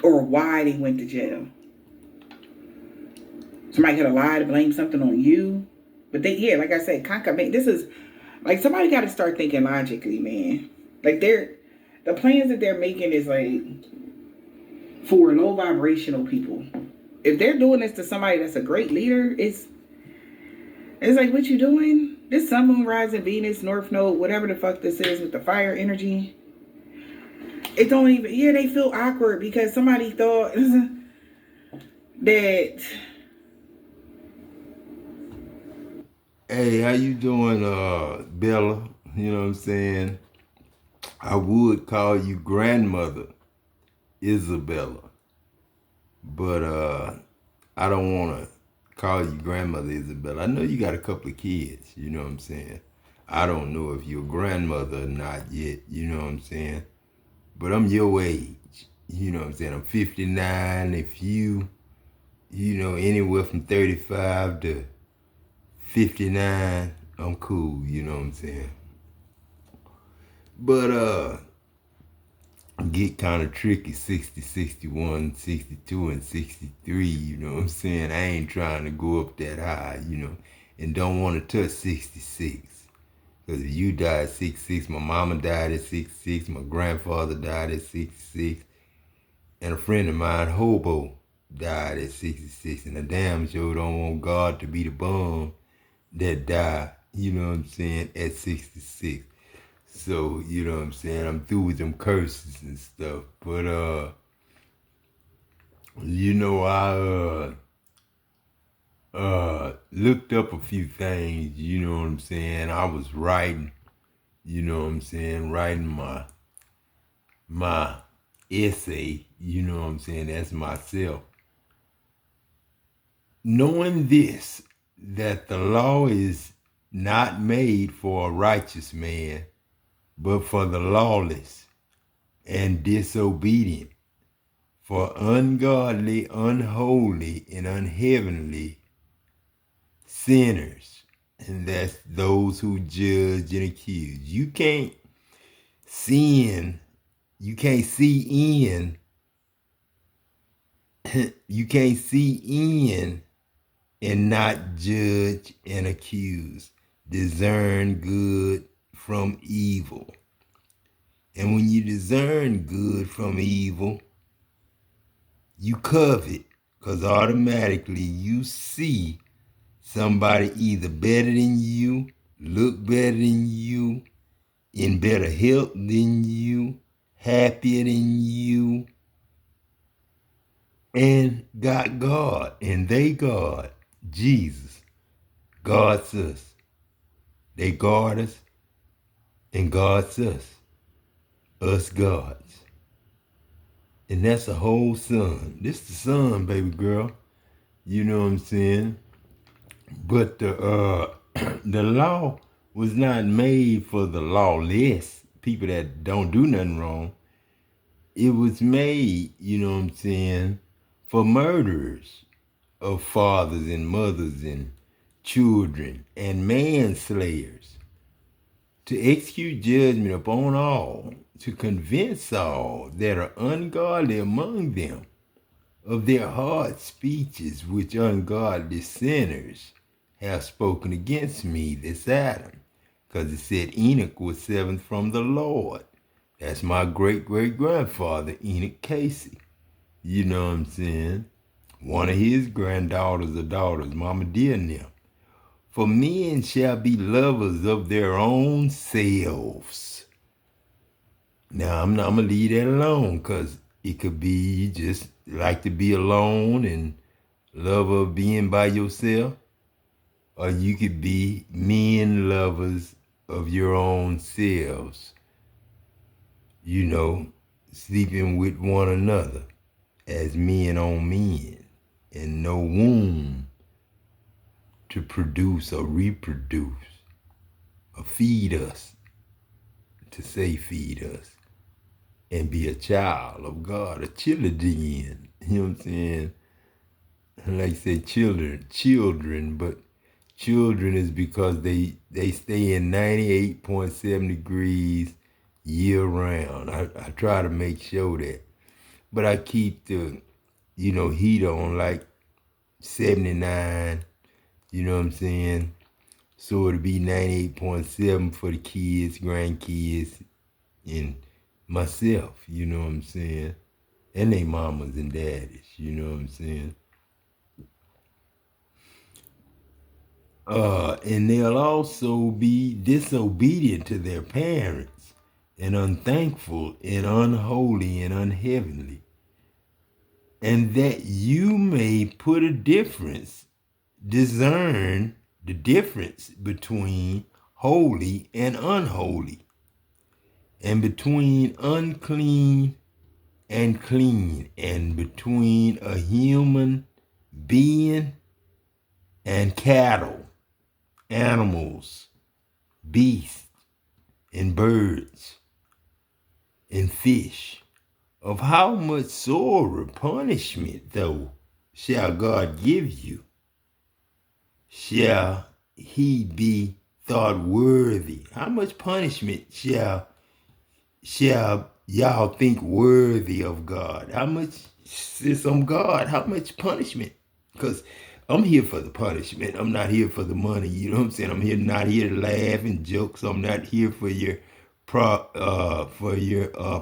or why they went to jail. Somebody could have lied to blame something on you. But they, yeah, like I said, this is like somebody got to start thinking logically, man. Like the plans that they're making is like for low vibrational people. If they're doing this to somebody that's a great leader, it's like, what you doing? This sun, moon, rising, Venus, North Node, whatever the fuck this is with the fire energy. It don't even, yeah, they feel awkward because somebody thought that. Hey, how you doing, Bella? You know what I'm saying? I would call you grandmother Isabella, but I don't want to call you grandmother Isabella. I know you got a couple of kids, you know what I'm saying? I don't know if you're a grandmother or not yet, you know what I'm saying? But I'm your age, you know what I'm saying? I'm 59. If anywhere from 35 to 59, I'm cool, you know what I'm saying? But get kind of tricky 60, 61, 62, and 63, you know what I'm saying? I ain't trying to go up that high, and don't want to touch 66. Because if you died at 66, my mama died at 66, my grandfather died at 66, and a friend of mine, Hobo, died at 66, and I damn sure don't want God to be the bum that died, you know what I'm saying, at 66. So, you know what I'm saying, I'm through with them curses and stuff. But, I looked up a few things, you know what I'm saying. I was writing, you know what I'm saying, writing my essay, you know what I'm saying, that's myself. Knowing this, that the law is not made for a righteous man, but for the lawless and disobedient, for ungodly, unholy, and unheavenly sinners. And that's those who judge and accuse. You can't sin, you can't see in, you can't see in and not judge and accuse. Discern good from evil. And when you discern good from evil, you covet, because automatically you see somebody either better than you, look better than you, in better health than you, happier than you, and got God, and they God, Jesus, guards us. They guard us and guards us gods. And that's a whole sun. This the sun, baby girl. You know what I'm saying? But the the law was not made for the lawless, people that don't do nothing wrong. It was made, you know what I'm saying, for murderers of fathers and mothers and children and manslayers, to execute judgment upon all, to convince all that are ungodly among them of their hard speeches which ungodly sinners have spoken against me, this Adam. Because it said Enoch was seventh from the Lord. That's my great-great-grandfather, Enoch Casey. You know what I'm saying? One of his granddaughters or daughters, Mama Dear and them. For men shall be lovers of their own selves. Now, I'm going to leave that alone, because it could be you just like to be alone and love of being by yourself. Or you could be men lovers of your own selves. You know, sleeping with one another as men on men, and no womb to produce or reproduce or feed us, to say feed us, and be a child of God, a children. You know what I'm saying? Like I say children, but children is because they stay in 98.7 degrees year round. I try to make sure that. but I keep the, heat on like 79, you know what I'm saying? So it'll be 98.7 for the kids, grandkids, and myself, you know what I'm saying? And they mamas and daddies, you know what I'm saying? And they'll also be disobedient to their parents and unthankful and unholy and unheavenly. And that you may put a difference, discern the difference between holy and unholy, and between unclean and clean, and between a human being and cattle, animals, beasts, and birds, and fish. Of how much sorer punishment, though, shall God give you? Shall he be thought worthy? How much punishment shall y'all think worthy of God? How much, since I'm God, how much punishment? Because I'm here for the punishment. I'm not here for the money. You know what I'm saying? I'm here not here to laugh and joke. So I'm not here for your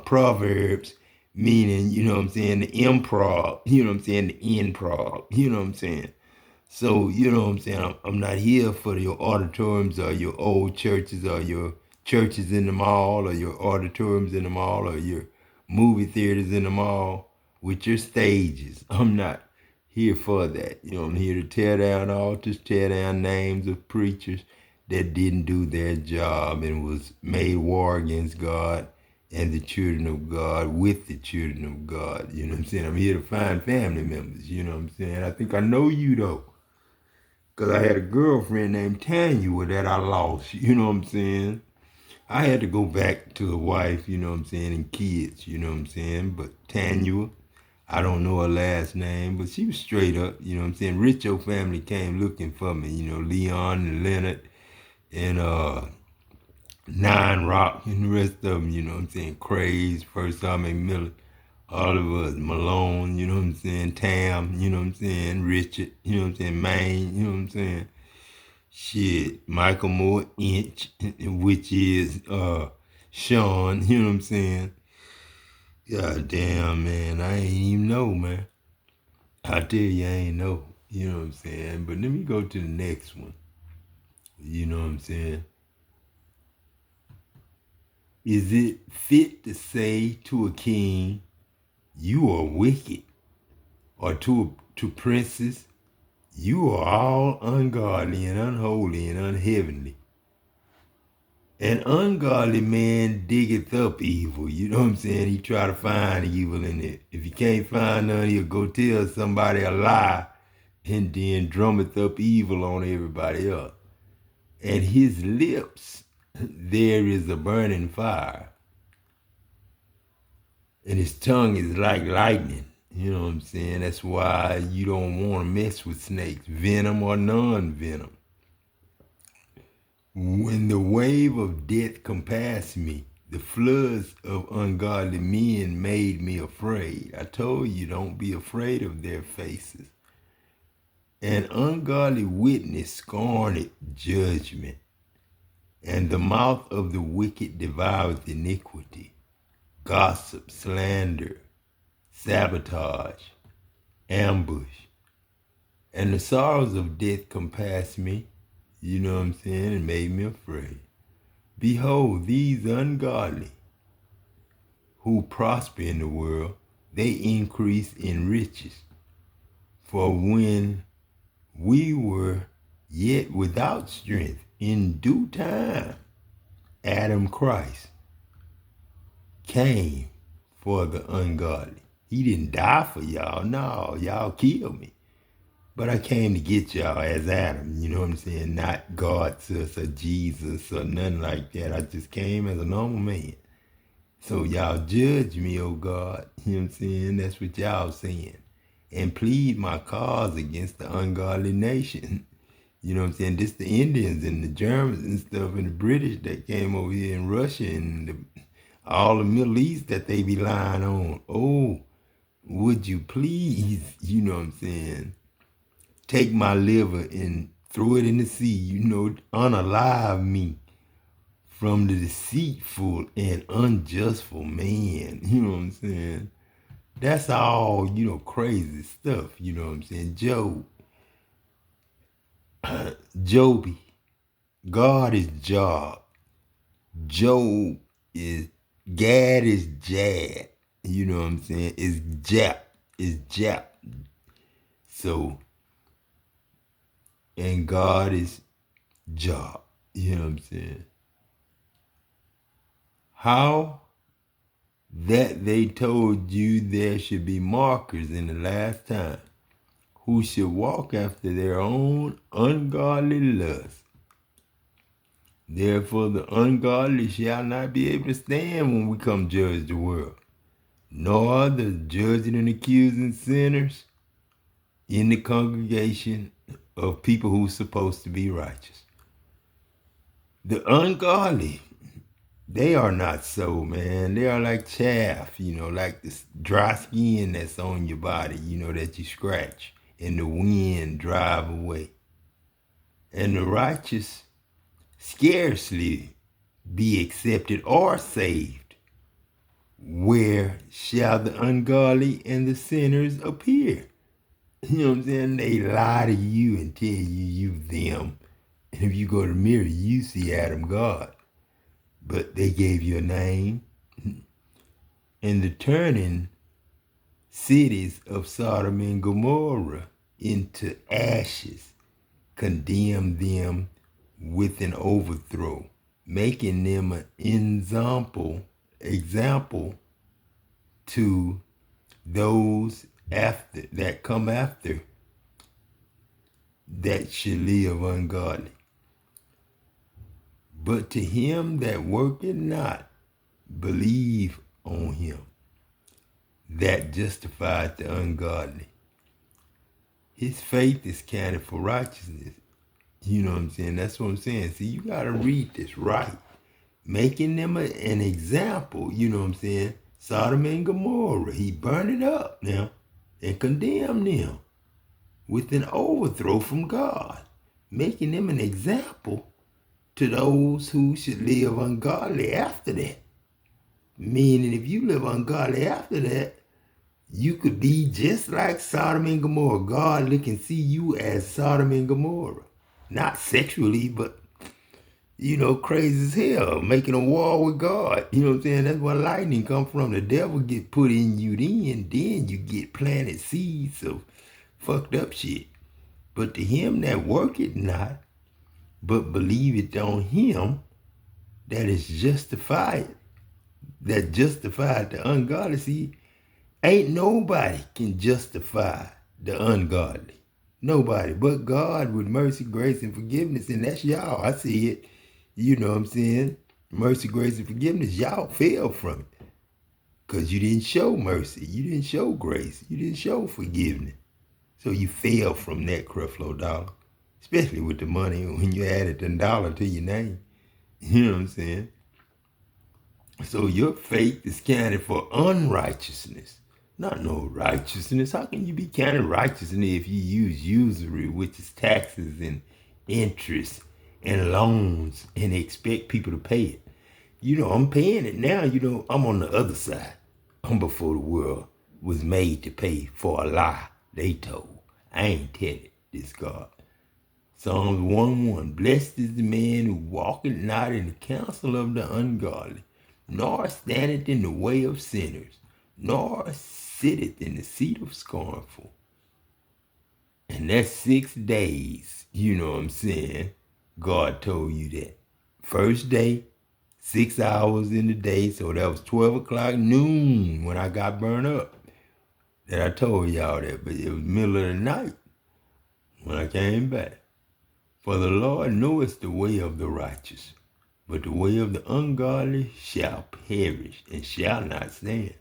proverbs, meaning, you know what I'm saying, the improv, you know what I'm saying, the improv, you know what I'm saying. So, you know what I'm saying? I'm not here for your auditoriums or your old churches or your churches in the mall or your auditoriums in the mall or your movie theaters in the mall with your stages. I'm not here for that. You know, I'm here to tear down altars, tear down names of preachers that didn't do their job and was made war against God and the children of God with the children of God. You know what I'm saying? I'm here to find family members. You know what I'm saying? I think I know you though. Because I had a girlfriend named Tanya that I lost, you know what I'm saying? I had to go back to a wife, you know what I'm saying, and kids, you know what I'm saying? But Tanya, I don't know her last name, but she was straight up, you know what I'm saying? Richo family came looking for me, you know, Leon and Leonard and Nine Rock and the rest of them, you know what I'm saying? Craze, First Army Miller, all of us, Malone, you know what I'm saying? Tam, you know what I'm saying? Richard, you know what I'm saying? Maine, you know what I'm saying? Shit, Michael Moore Inch, which is Sean, you know what I'm saying? God damn, man, I ain't even know, man. I tell you, I ain't know, you know what I'm saying? But let me go to the next one, you know what I'm saying? Is it fit to say to a king, you are wicked, or to princes, you are all ungodly and unholy and unheavenly? An ungodly man diggeth up evil. You know what I'm saying? He try to find evil in it. If he can't find none, he'll go tell somebody a lie and then drummeth up evil on everybody else. And his lips, there is a burning fire. And his tongue is like lightning. You know what I'm saying? That's why you don't want to mess with snakes, venom or non-venom. When the wave of death compassed me, the floods of ungodly men made me afraid. I told you, don't be afraid of their faces. An ungodly witness scorneth judgment, and the mouth of the wicked devoureth iniquity. Gossip, slander, sabotage, ambush, and the sorrows of death compassed me, you know what I'm saying, and made me afraid. Behold, these ungodly who prosper in the world, they increase in riches. For when we were yet without strength, in due time, Adam Christ came for the ungodly. He didn't die for y'all. No, y'all killed me. But I came to get y'all as Adam, you know what I'm saying? Not God, sis, or Jesus, or nothing like that. I just came as a normal man. So y'all judge me, oh God. You know what I'm saying? That's what y'all saying. And plead my cause against the ungodly nation. You know what I'm saying? This the Indians and the Germans and stuff and the British that came over here in Russia and all the Middle East that they be lying on. Oh, would you please, take my liver and throw it in the sea, unalive me from the deceitful and unjustful man. You know what I'm saying? That's all, crazy stuff. You know what I'm saying? Joby. God is Job. Job is Gad is Jad. You know what I'm saying? It's Jap. It's Jap. So, and God is Job. You know what I'm saying? How that they told you there should be markers in the last time, who should walk after their own ungodly lust. Therefore the ungodly shall not be able to stand when we come judge the world, nor the judging and accusing sinners in the congregation of people who's supposed to be righteous. The ungodly, they are not so, man. They are like chaff, like this dry skin that's on your body, that you scratch and the wind drive away. And the righteous scarcely be accepted or saved. Where shall the ungodly and the sinners appear? You know what I'm saying? They lie to you and tell you them. And if you go to the mirror, you see Adam God. But they gave you a name. And the turning cities of Sodom and Gomorrah into ashes, condemn them with an overthrow, making them an example to those that come after that should live ungodly. But to him that worketh not, believe on him that justified the ungodly. His faith is counted for righteousness. You know what I'm saying? That's what I'm saying. See, you got to read this right. Making them an example, you know what I'm saying? Sodom and Gomorrah, he burned it up now and condemned them with an overthrow from God, making them an example to those who should live ungodly after that. Meaning, if you live ungodly after that, you could be just like Sodom and Gomorrah. God look and see you as Sodom and Gomorrah. Not sexually, but, crazy as hell, making a war with God. You know what I'm saying? That's where lightning come from. The devil get put in you then you get planted seeds of fucked up shit. But to him that worketh not, but believeth on him that is justified, that justified the ungodly. See, ain't nobody can justify the ungodly. Nobody but God with mercy, grace, and forgiveness. And that's y'all. I see it. You know what I'm saying? Mercy, grace, and forgiveness. Y'all fell from it. Because you didn't show mercy. You didn't show grace. You didn't show forgiveness. So you fell from that Creflo Dollar. Especially with the money when you added the dollar to your name. You know what I'm saying? So your faith is counted for unrighteousness, not no righteousness. How can you be counted righteousness if you use usury, which is taxes and interest and loans, and expect people to pay it? I'm paying it now. I'm on the other side. I'm before the world was made to pay for a lie they told. I ain't telling this God. Psalms 1:1. Blessed is the man who walketh not in the counsel of the ungodly, nor standeth in the way of sinners, nor sitteth in the seat of scornful. And that's 6 days, you know what I'm saying? God told you that. First day, 6 hours in the day, so that was 12 o'clock noon when I got burned up. That I told y'all that, but it was middle of the night when I came back. For the Lord knoweth the way of the righteous, but the way of the ungodly shall perish and shall not stand.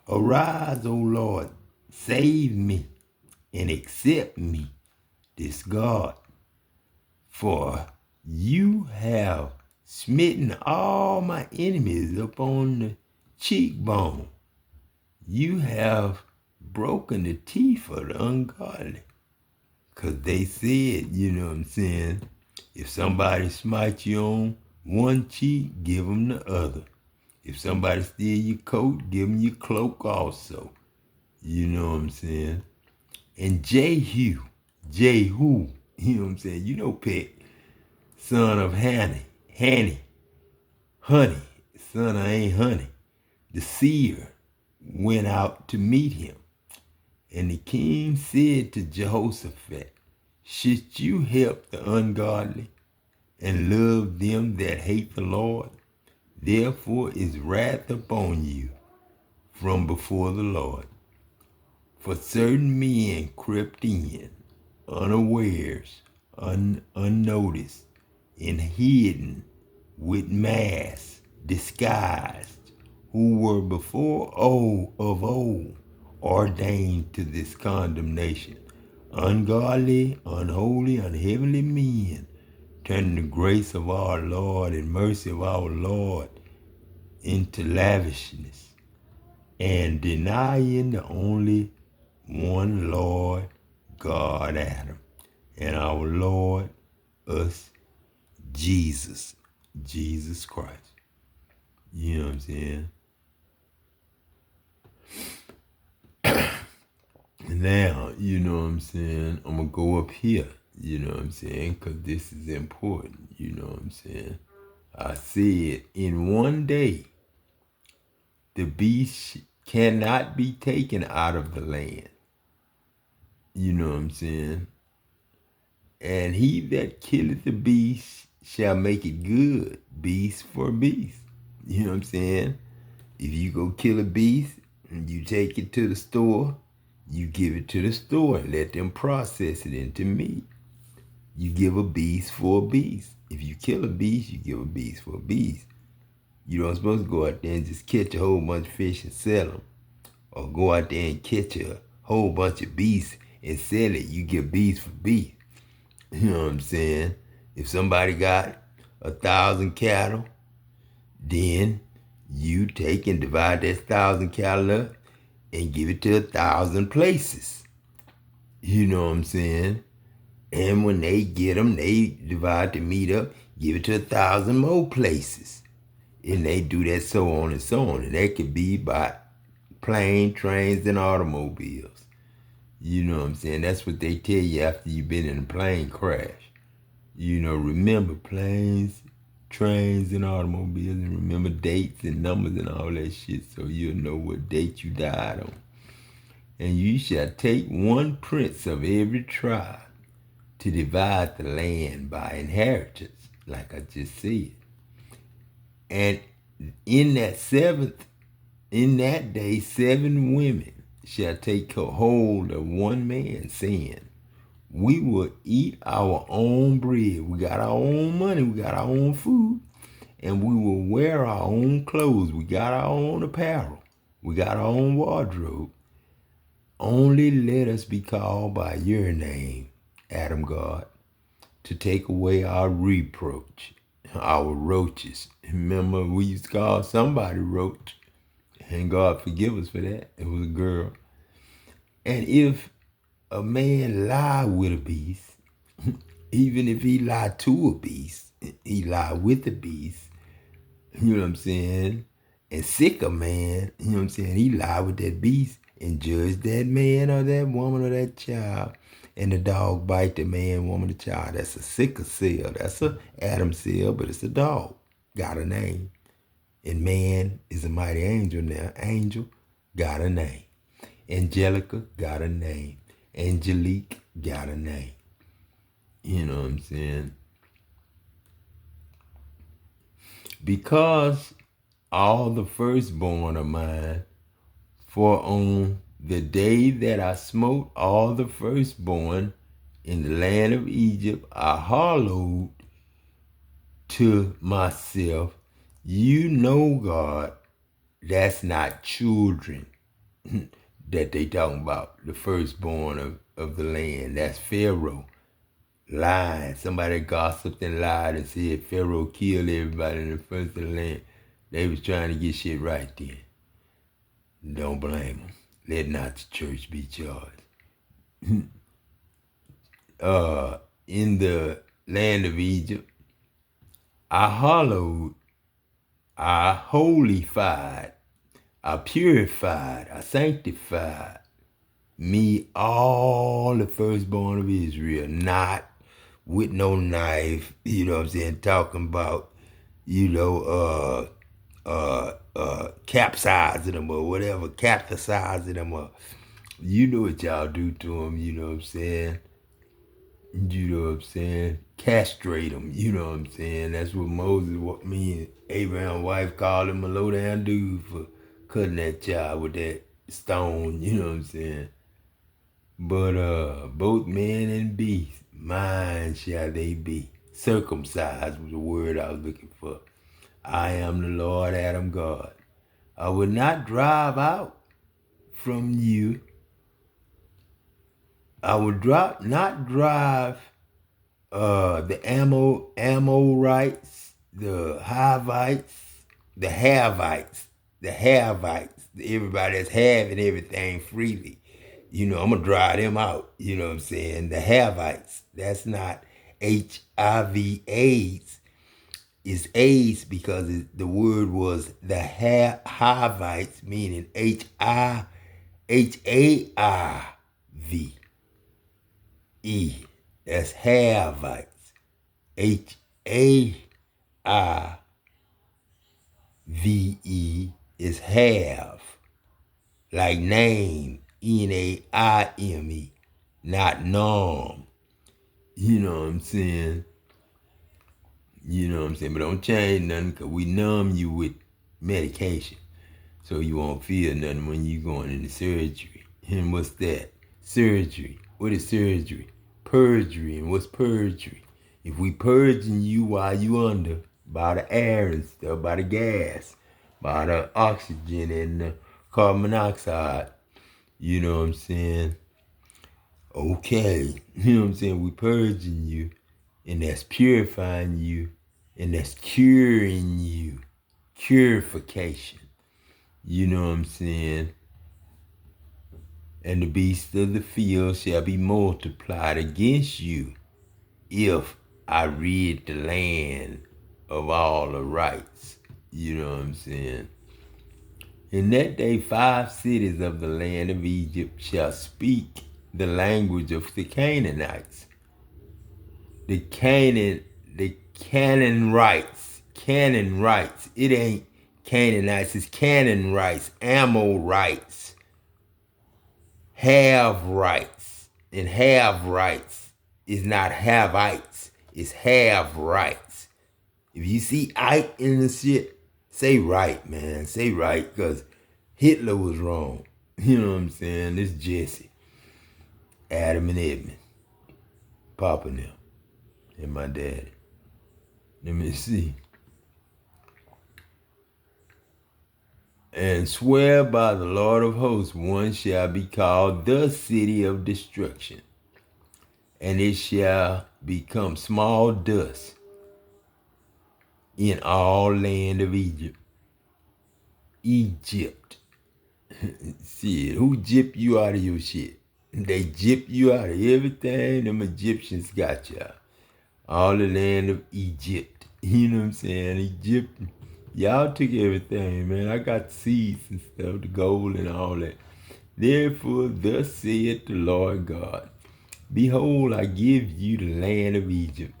Arise, O Lord, save me, and accept me, this God. For you have smitten all my enemies upon the cheekbone. you have broken the teeth of the ungodly. Because they said, you know what I'm saying, if somebody smites you on one cheek, give them the other. If somebody steal your coat, give them your cloak also. You know what I'm saying? And Jehu, you know what I'm saying? You know Pet, son of Hanny, Honey, son of Ain't Honey, the seer, went out to meet him. And the king said to Jehoshaphat, should you help the ungodly and love them that hate the Lord? Therefore is wrath upon you from before the Lord. For certain men crept in, unawares, unnoticed, and hidden with masks, disguised, who were before of old ordained to this condemnation. Ungodly, unholy, unheavenly men, turning the grace of our Lord and mercy of our Lord into lavishness, and denying the only one Lord God Adam, and our Lord, us, Jesus Christ. You know what I'm saying? Now, you know what I'm saying? I'm going to go up here, you know what I'm saying? Because this is important, you know what I'm saying? I said, in one day, the beast cannot be taken out of the land. You know what I'm saying? And he that killeth the beast shall make it good, beast for beast. You know what I'm saying? If you go kill a beast and you take it to the store, you give it to the store and let them process it into meat. You give a beast for a beast. If you kill a beast, you give a beast for a beast. You don't supposed to go out there and just catch a whole bunch of fish and sell them. Or go out there and catch a whole bunch of beasts and sell it. You give beast for beast. You know what I'm saying? If somebody got 1,000 cattle, then you take and divide that 1,000 cattle up and give it to 1,000 places. You know what I'm saying? And when they get them, they divide the meat up, give it to 1,000 more places. And they do that so on and so on. And that could be by plane, trains, and automobiles. You know what I'm saying? That's what they tell you after you've been in a plane crash. You know, remember planes, trains, and automobiles, and remember dates and numbers and all that shit so you'll know what date you died on. And you shall take one prince of every tribe to divide the land by inheritance, like I just said. And in that day, 7 women shall take hold of one man, saying, we will eat our own bread. We got our own money. We got our own food. And we will wear our own clothes. We got our own apparel. We got our own wardrobe. Only let us be called by your name, Adam God, to take away our reproach, our roaches. Remember, we used to call somebody roach. And God forgive us for that. It was a girl. And if a man lie with a beast, even if he lie to a beast, he lie with a beast, you know what I'm saying? And sick a man, you know what I'm saying? He lie with that beast and judge that man or that woman or that child. And the dog bite the man, woman, the child. That's a sicker cell. That's a Adam cell, but it's a dog. Got a name. And man is a mighty angel now. Angel got a name. Angelica got a name. Angelique got a name. You know what I'm saying? Because all the firstborn of mine, for on the day that I smote all the firstborn in the land of Egypt, I hollowed to myself, you know, God, that's not children that they talking about, the firstborn of the land. That's Pharaoh. Lying. Somebody gossiped and lied and said Pharaoh killed everybody in the first of the land. They was trying to get shit right then. Don't blame them. Let not the church be charged. In the land of Egypt, I hallowed, I holified, I purified, I sanctified me all the firstborn of Israel, not with no knife, you know what I'm saying, talking about, capsizing them or whatever, capsizing them or, you know what y'all do to them, you know what I'm saying? You know what I'm saying? Castrate them, you know what I'm saying? That's what Moses, what me and Abraham's wife called him, a low down dude for cutting that child with that stone, you know what I'm saying? But both man and beast, mine shall they be. Circumcised was the word I was looking for. I am the Lord Adam God. I will not drive out from you. I will not drive the Amorites, the Hivites, the Havites, everybody that's having everything freely. You know, I'm gonna drive them out. You know what I'm saying? The Havites. That's not HIV AIDS. It's AIDS because the word was the Havites, meaning H-A-I-V-E. That's Havites. H-A-I-V-E is have. Like name, N-A-I-M-E, not norm. You know what I'm saying? You know what I'm saying? But don't change nothing because we numb you with medication. So you won't feel nothing when you going into surgery. And what's that? Surgery. What is surgery? Perjury. And what's perjury? If we purging you while you under, by the air and stuff, by the gas, by the oxygen and the carbon monoxide, you know what I'm saying? Okay. You know what I'm saying? We purging you, and that's purifying you, and that's curing you. Purification. You know what I'm saying? And the beasts of the field shall be multiplied against you if I rid the land of all the rights. You know what I'm saying? In that day, 5 cities of the land of Egypt shall speak the language of the Canaanites. The Canaanites. It ain't Canaanites, it's Canaanites, Amorites, have rights. And have rights is not Havites, it's have rights. If you see Ike in the shit, say right, man. Say right, because Hitler was wrong. You know what I'm saying? This Jesse, Adam and Edmund, Papa and them, and my daddy. Let me see. And swear by the Lord of hosts, one shall be called the city of destruction, and it shall become small dust in all land of Egypt. Egypt. Shit, who gypped you out of your shit? They gypped you out of everything. Them Egyptians got you. All the land of Egypt. You know what I'm saying? Egypt. Y'all took everything, man. I got seeds and stuff, the gold and all that. Therefore, thus saith the Lord God, behold, I give you the land of Egypt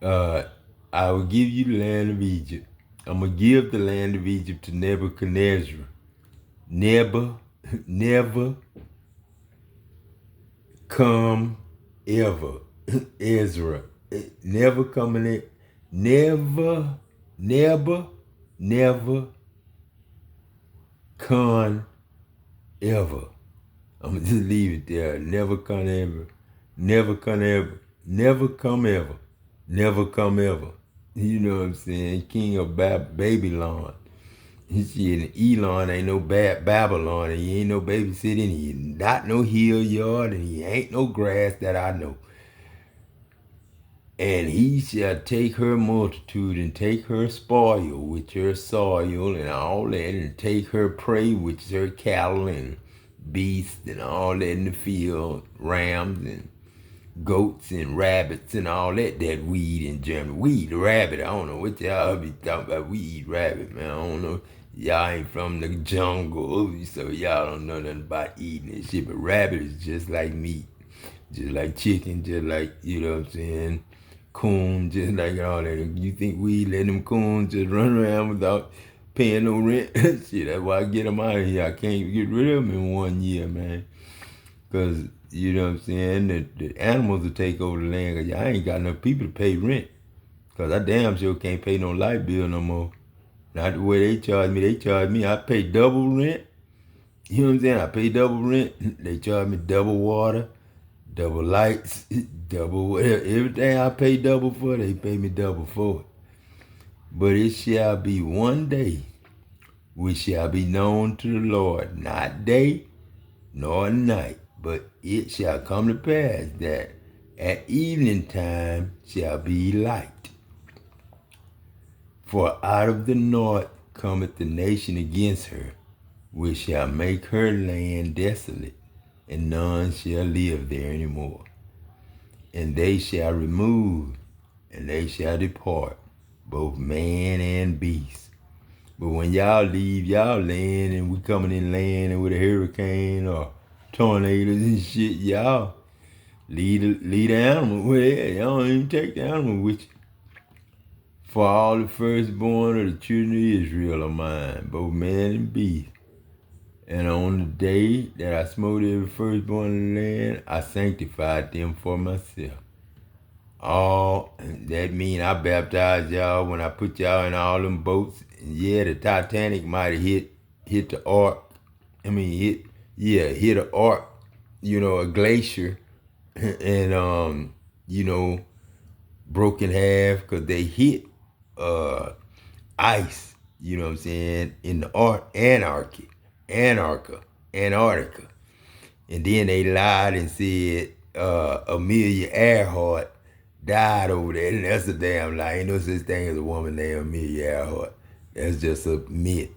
I will give you the land of Egypt. I'm going to give the land of Egypt to Nebuchadnezzar. Never come ever. Ezra. Never coming in. Never come ever. I'm going to just leave it there. Never come ever. Never come ever. Never come ever. Never come ever. You know what I'm saying? King of Babylon. Shit, Elon ain't no Babylon, and he ain't no babysitting, he not no hill yard, and he ain't no grass that I know. And he shall take her multitude and take her spoil, which her soil and all that, and take her prey, which is her cattle and beasts and all that in the field, rams and goats and rabbits and all that we eat in Germany. We eat rabbit. I don't know what y'all be talking about. We eat rabbit, man. I don't know. Y'all ain't from the jungle, so y'all don't know nothing about eating and shit. But rabbit is just like meat, just like chicken, just like, you know what I'm saying, coon, just like all that. You think we let them coons just run around without paying no rent? Shit, that's why I get them out of here. I can't get rid of them in 1 year, man. Because, you know what I'm saying, the animals will take over the land because I ain't got enough people to pay rent. Because I damn sure can't pay no light bill no more. Not the way they charge me. They charge me, I pay double rent. You know what I'm saying? I pay double rent. They charge me double water, double lights, double whatever. Everything I pay double for, they pay me double for it. But it shall be one day which shall be known to the Lord, not day nor night, but it shall come to pass that at evening time shall be light. For out of the north cometh the nation against her, which shall make her land desolate, and none shall live there any more. And they shall remove, and they shall depart, both man and beast. But when y'all leave y'all land and we coming in land with a hurricane or tornadoes and shit, y'all leave the animal with it. Y'all don't even take the animal with you. For all the firstborn of the children of Israel are mine, both man and beast. And on the day that I smote every firstborn in the land, I sanctified them for myself. All that mean I baptized y'all when I put y'all in all them boats. And yeah, the Titanic might have hit the ark. Hit an ark, a glacier, and broke in half because they hit ice. You know what I'm saying, in the Antarctica. And then they lied and said Amelia Earhart died over there, and that's a damn lie. Ain't no such thing as a woman named Amelia Earhart. That's just a myth.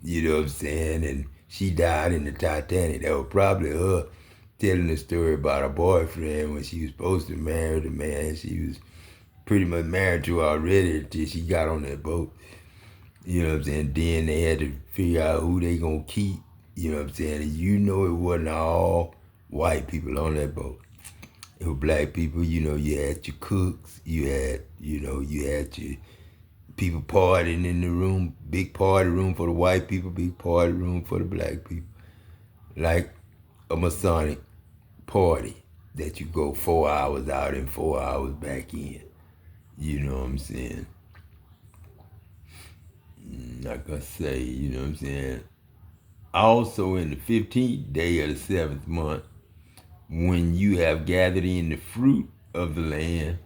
You know what I'm saying? And she died in the Titanic. That was probably her telling the story about her boyfriend when she was supposed to marry the man. She was pretty much married to already until she got on that boat. You know what I'm saying? Then they had to figure out who they gonna keep. You know what I'm saying? And it wasn't all white people on that boat. It was black people. You had your cooks. You had your people partying in the room. Big party room for the white people. Big party room for the black people. Like a Masonic party that you go 4 hours out and 4 hours back in. You know what I'm saying? Like I say, you know what I'm saying? Also in the 15th day of the 7th month, when you have gathered in the fruit of the land,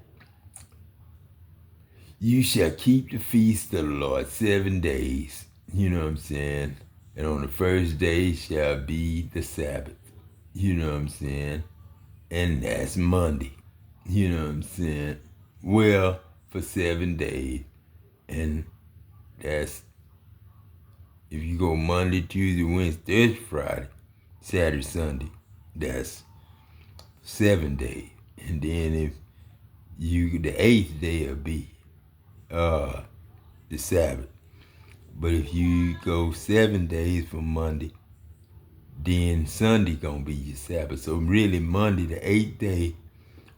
you shall keep the feast of the Lord 7 days. You know what I'm saying? And on the first day shall be the Sabbath. You know what I'm saying? And that's Monday. You know what I'm saying? Well, for 7 days. And that's, if you go Monday, Tuesday, Wednesday, Thursday, Friday, Saturday, Sunday, that's 7 days. And then if the 8th day will be the Sabbath. But if you go 7 days from Monday, then Sunday gonna be your Sabbath. So really Monday, the 8th day,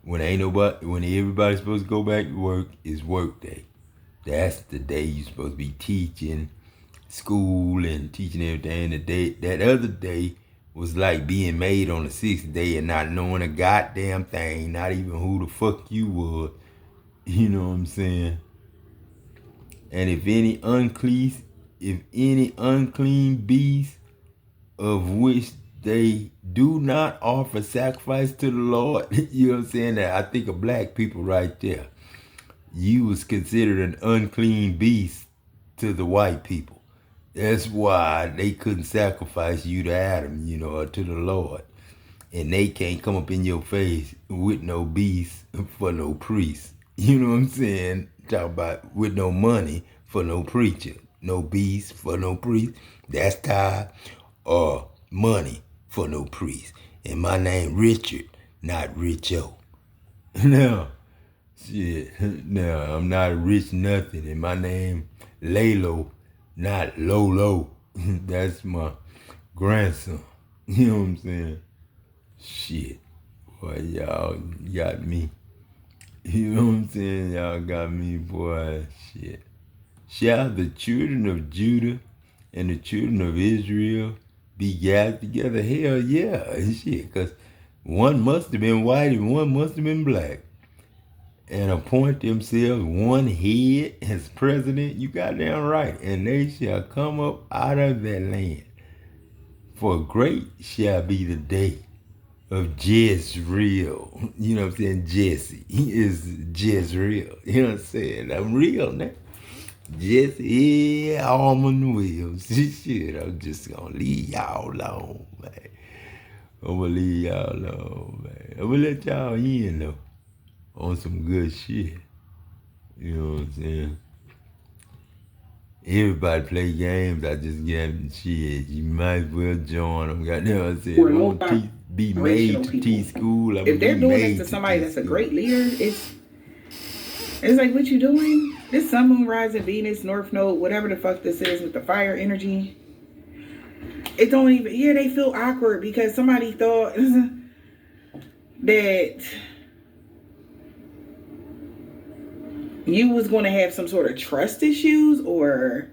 when everybody's supposed to go back to work, is work day. That's the day you're supposed to be teaching school and teaching everything. That other day was like being made on the 6th day and not knowing a goddamn thing, not even who the fuck you was. You know what I'm saying? And if any unclean beast of which they do not offer sacrifice to the Lord, you know what I'm saying? That I think of black people right there. You was considered an unclean beast to the white people. That's why they couldn't sacrifice you to Adam, or to the Lord. And they can't come up in your face with no beast for no priest. You know what I'm saying? Talk about with no money for no preacher, no beast for no priest. That's tied. Or money for no priest. And my name Richard, not Richo. No, shit. No, I'm not a rich nothing. And my name Lalo, not Lolo. That's my grandson. You know what I'm saying? Shit. Boy, y'all got me. You know what I'm saying? Y'all got me, boy. Shit. Shall the children of Judah and the children of Israel be gathered together? Hell yeah. Shit, because one must have been white and one must have been black. And appoint themselves one head as president. You goddamn right. And they shall come up out of that land. For great shall be the day of Jezreel. You know what I'm saying? Jesse. He is Jezreel. You know what I'm saying? I'm real now. Just almond wheels. Shit, I'm just gonna leave y'all alone, man. I'm gonna leave y'all alone, man. I'm gonna let y'all in though on some good shit. You know what I'm saying? Everybody play games. I just get shit. You might as well join them. Goddamn, I said, We're I'm gonna be made to people. teach school. I'm If they're be doing made this to somebody that's a school. great leader, it's like, what you doing? This sun, moon, rising, Venus, North Node, whatever the fuck this is with the fire energy. It don't even, yeah, they feel awkward because somebody thought that you was going to have some sort of trust issues, or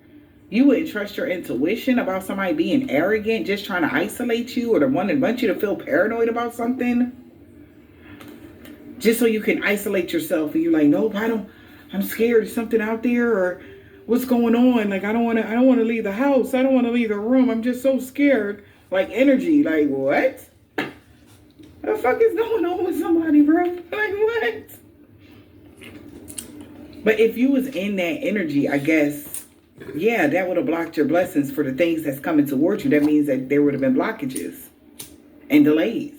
you wouldn't trust your intuition about somebody being arrogant, just trying to isolate you, or to want you to feel paranoid about something. Just so you can isolate yourself, and you're like, nope, I'm scared. There's something out there, or what's going on? Like, I don't want to leave the house. I don't want to leave the room. I'm just so scared. Like, energy. Like, what? What the fuck is going on with somebody, bro? Like, what? But if you was in that energy, I guess, yeah, that would have blocked your blessings for the things that's coming towards you. That means that there would have been blockages and delays.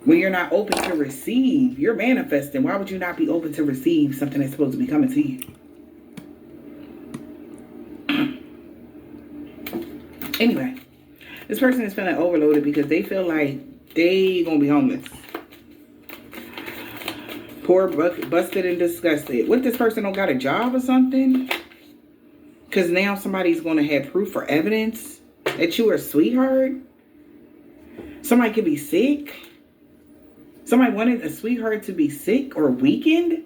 When you're not open to receive, you're manifesting. Why would you not be open to receive something that's supposed to be coming to you? Anyway, this person is feeling overloaded because they feel like they gonna be homeless. Poor, busted, and disgusted. What if this person don't got a job or something? Because now somebody's gonna have proof or evidence that you are a sweetheart. Somebody could be sick. Somebody wanted a sweetheart to be sick or weakened.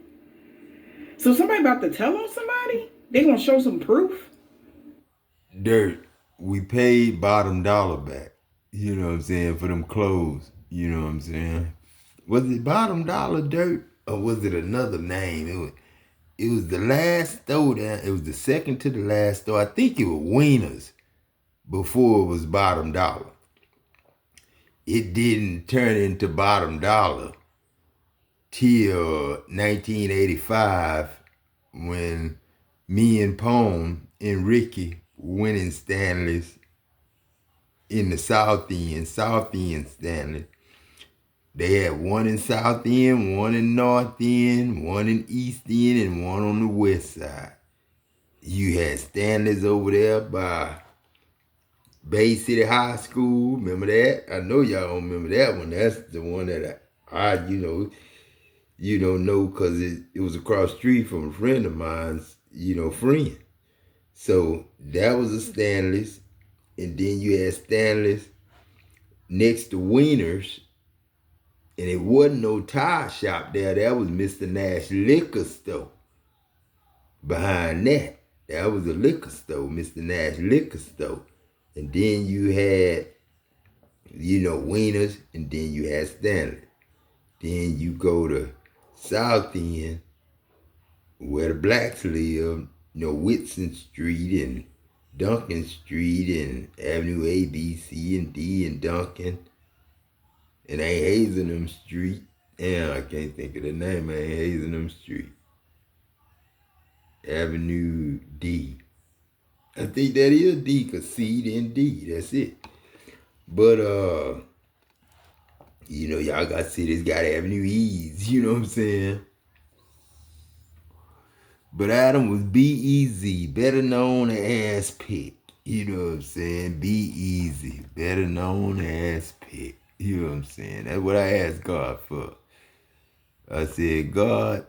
So somebody about to tell on somebody? They gonna show some proof? Dirt. We paid bottom dollar back. You know what I'm saying? For them clothes. You know what I'm saying? Was it bottom dollar, Dirt? Or was it another name? It was the last store down. It was the second to the last store. I think it was Wieners before it was bottom dollar. It didn't turn into bottom dollar till 1985 when me and Pone and Ricky went in Stanley's in the South End Stanley. They had one in South End, one in North End, one in East End, and one on the West Side. You had Stanley's over there by Bay City High School. Remember that? I know y'all don't remember that one. That's the one that you don't know because it was across the street from a friend of mine's, friend. So that was a Stanley's. And then you had Stanley's next to Wieners. And it wasn't no tire shop there. That was Mr. Nash Liquor Store. Behind that, that was a liquor store, Mr. Nash Liquor Store. And then you had, Wieners, and then you had Stanley. Then you go to South End, where the blacks live, Whitson Street and Duncan Street and Avenue A, B, C, and D and Duncan. And ain't Hazelnut Street. Yeah, I can't think of the name. Ain't Hazelnut Street. Avenue D. I think that is D, cause C then D. That's it. But y'all got cities got Avenue E's. You know what I'm saying? But Adam was B-E-Z, better known as Pick. You know what I'm saying? B-Easy, better known as Pick. You know what I'm saying? That's what I asked God for. I said, God,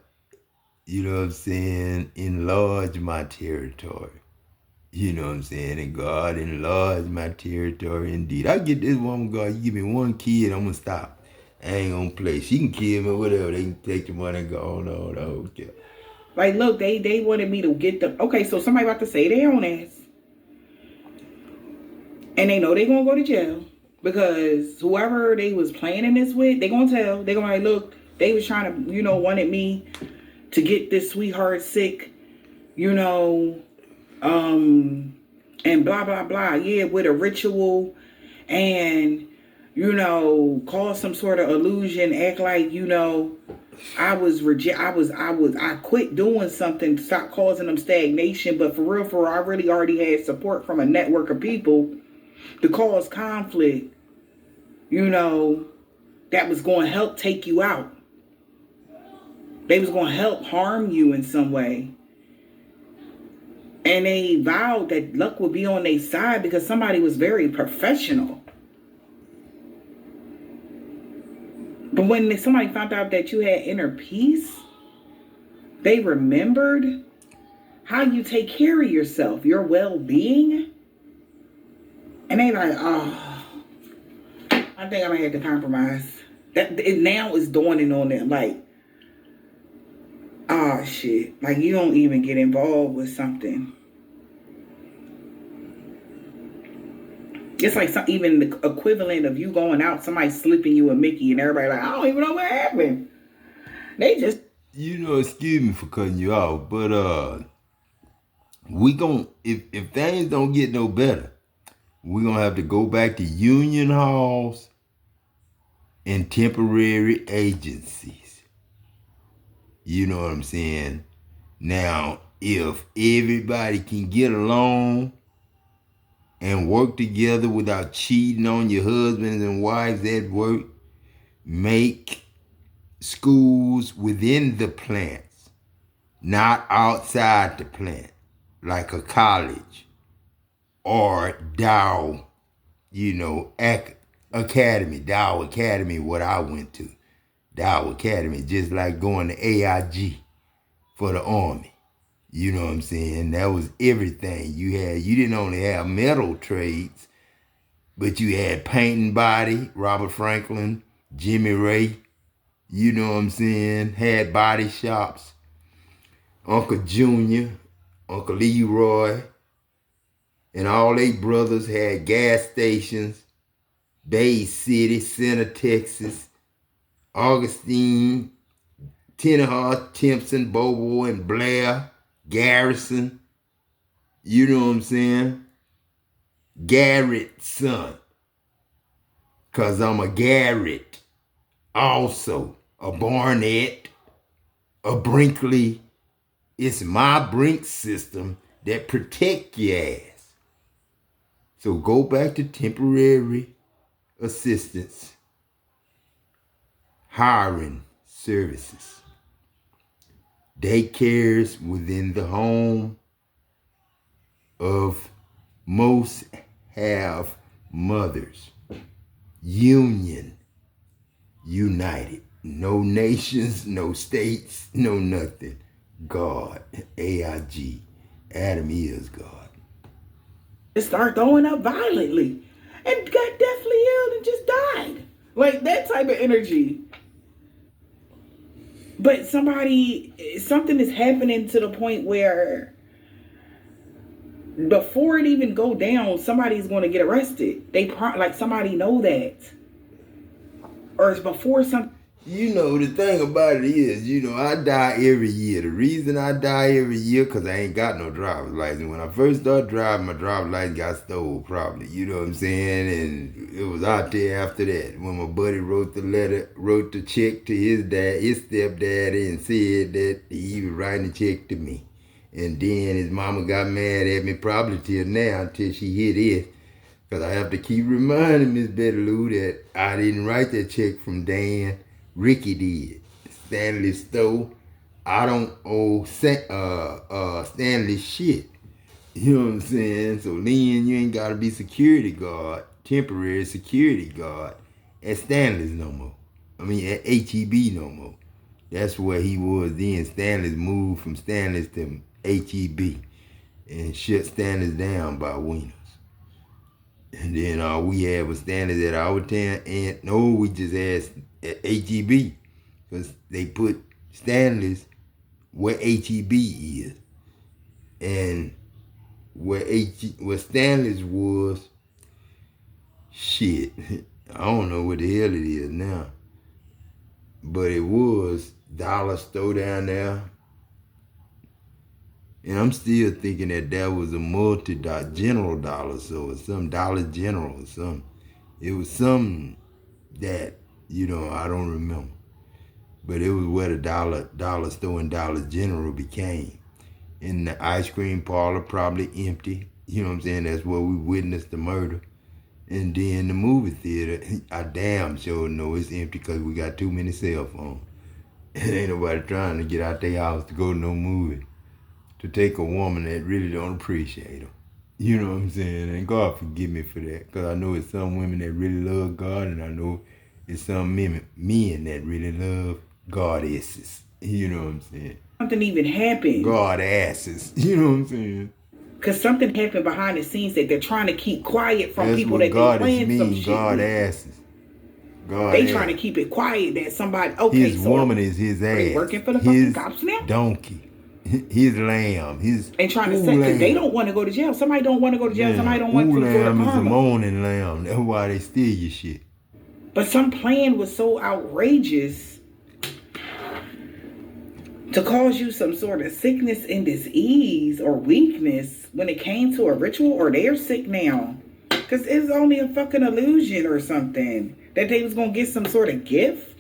you know what I'm saying, enlarge my territory. You know what I'm saying? And God enlarge my territory indeed. I get this woman, God, you give me one kid, I'm gonna stop. I ain't gonna play. She can kill me, whatever. They can take the money and go on, I don't care. Like, look, they wanted me to get them. Okay, so somebody about to say their own ass. And they know they gonna go to jail. Because whoever they was planning this with, they gonna tell. They gonna like, look, they was trying to, wanted me to get this sweetheart sick, and blah, blah, blah. Yeah, with a ritual and, cause some sort of illusion, act like, I quit doing something to stop causing them stagnation. But for real, I really already had support from a network of people to cause conflict, that was going to help take you out. They was going to help harm you in some way. And they vowed that luck would be on their side because somebody was very professional. But when somebody found out that you had inner peace, they remembered how you take care of yourself, your well-being. And they like, oh, I think I'm going to have to compromise. It now is dawning on them like, oh, shit. Like, you don't even get involved with something. It's like even the equivalent of you going out, somebody slipping you a Mickey, and everybody like, I don't even know what happened. They just... excuse me for cutting you off, but we gon' if things don't get no better, we're gonna have to go back to union halls and temporary agencies. You know what I'm saying? Now, if everybody can get along and work together without cheating on your husbands and wives at work, make schools within the plants, not outside the plant, like a college or Dow, Academy, Dow Academy, what I went to. Dow Academy, just like going to AIG for the Army. You know what I'm saying? That was everything you had. You didn't only have metal trades, but you had paint and body, Robert Franklin, Jimmy Ray, you know what I'm saying? Had body shops, Uncle Junior, Uncle Leroy, and all they brothers had gas stations, Bay City, Center, Texas, Augustine, Tennehaw, Timpson, Bobo, and Blair, Garrison, you know what I'm saying? Garrett's son, because I'm a Garrett, also a Barnett, a Brinkley. It's my Brink system that protect your ass. So go back to temporary assistance, hiring services, daycares within the home of most have mothers. Union, united. No nations, no states, no nothing. God, AIG. Adam is God. Start throwing up violently and got deathly ill and just died. Like that type of energy. But something is happening to the point where before it even go down, somebody's going to get arrested. Like somebody know that. Or it's before something. The thing about it is, I die every year. The reason I die every year, because I ain't got no driver's license. When I first started driving, my driver's license got stolen probably, you know what I'm saying? And it was out there after that. When my buddy wrote the check to his dad, his stepdaddy, and said that he was writing a check to me. And then his mama got mad at me probably till now, until she hit it. Because I have to keep reminding Miss Betty Lou that I didn't write that check from Dan. Ricky did. Stanley Stowe, I don't owe Stanley shit. You know what I'm saying? So Lynn, you ain't gotta be security guard, temporary security guard at Stanley's no more. I mean at HEB no more. That's where he was then. Stanley's moved from Stanley's to HEB and shut Stanley's down by Wieners. And then all we had was Stanley's at our town, and no, we just had at HEB because they put Stanley's where HEB is, and where Stanley's was, shit, I don't know what the hell it is now, but it was dollar store down there. And I'm still thinking that was a general dollar store or some Dollar General or something. It was something that, I don't remember. But it was where the dollar store and Dollar General became. And the ice cream parlor probably empty. You know what I'm saying? That's where we witnessed the murder. And then the movie theater, I damn sure know it's empty because we got too many cell phones. And ain't nobody trying to get out their house to go to no movie. To take a woman that really don't appreciate him. You know what I'm saying? And God forgive me for that. Because I know it's some women that really love God, and I know it's some men that really love goddesses. You know what I'm saying? Something even happened. God asses. You know what I'm saying? Because something happened behind the scenes that they're trying to keep quiet from That's people what that God they plan some mean, shit. God with. asses. God They asses. trying to keep it quiet that somebody, okay, his so woman is his ass. they working for the fucking cops now? Donkey. His lamb. His and trying to say, because they don't want to go to jail. Somebody don't want to go to jail. Somebody don't want to go to lamb is a karma. moaning lamb. That's why they steal your shit. But some plan was so outrageous to cause you some sort of sickness and disease or weakness when it came to a ritual, or they're sick now. Because it's only a fucking illusion or something. That they was going to get some sort of gift.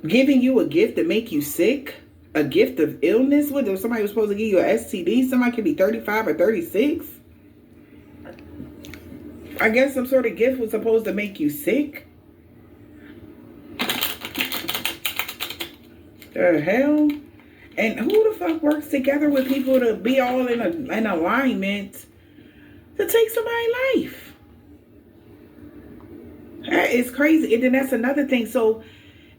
Giving you a gift to make you sick. A gift of illness. What if somebody was supposed to give you an STD? Somebody could be 35 or 36. I guess some sort of gift was supposed to make you sick. The hell? And who the fuck works together with people to be all in alignment to take somebody's life? That is crazy. And then that's another thing. So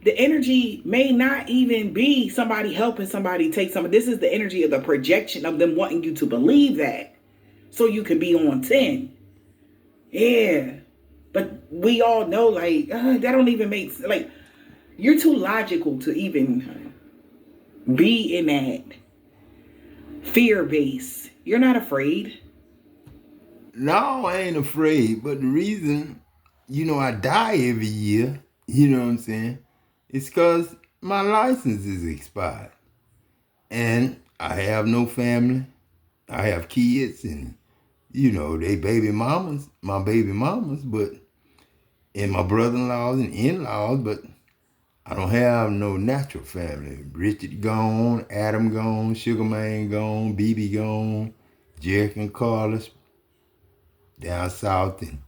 the energy may not even be somebody helping somebody take something. This is the energy of the projection of them wanting you to believe that. So you can be on 10. Yeah. But we all know, like, that don't even make sense. Like, you're too logical to even be in that fear base. You're not afraid. No, I ain't afraid. But the reason, I die every year, you know what I'm saying? It's because my license is expired. And I have no family. I have kids and, they baby mamas, my baby mamas, and my brother-in-laws and in-laws, but I don't have no natural family. Richard gone, Adam gone, Sugar Man gone, BB gone, Jerick and Carlos down south and